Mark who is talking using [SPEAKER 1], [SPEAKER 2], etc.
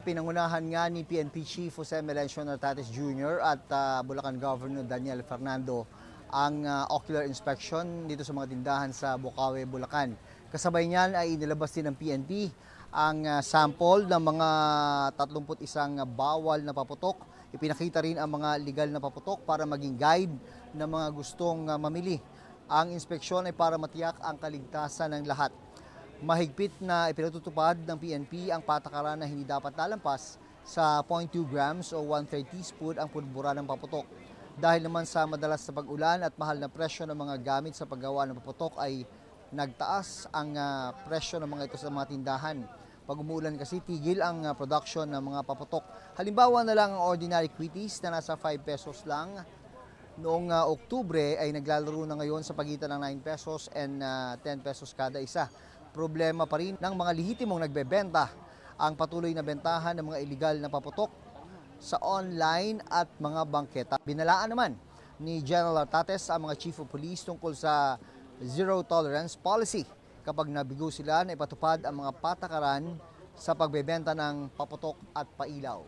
[SPEAKER 1] pinangunahan nga ni PNP Chief Jose Melencio Nartates Jr. at Bulacan Governor Daniel Fernando ang ocular inspection dito sa mga tindahan sa Bocaue, Bulacan. Kasabay niyan ay inilabas din ng PNP ang sample ng mga 31 bawal na paputok. Ipinakita rin ang mga legal na paputok para maging guide ng mga gustong mamili. Ang inspeksyon ay para matiyak ang kaligtasan ng lahat. Mahigpit na ipinatutupad ng PNP ang patakaran na hindi dapat lalampas sa 0.2 grams o 1/3 teaspoon ang pulbura ng paputok. Dahil naman sa madalas na pag-ulan at mahal na presyo ng mga gamit sa paggawa ng paputok ay nagtaas ang presyo ng mga ito sa mga tindahan. Pag umuulan kasi tigil ang production ng mga paputok. Halimbawa na lang ang ordinary quitties na nasa 5 pesos lang noong Oktubre ay naglalaro na ngayon sa pagitan ng 9 pesos and 10 pesos kada isa. Problema pa rin ng mga lehitimong nagbebenta ang patuloy na bentahan ng mga iligal na paputok sa online at mga bangketa. Binalaan naman ni General Nartates ang mga Chief of Police tungkol sa zero tolerance policy kapag nabigo sila na ipatupad ang mga patakaran sa pagbebenta ng paputok at pailaw.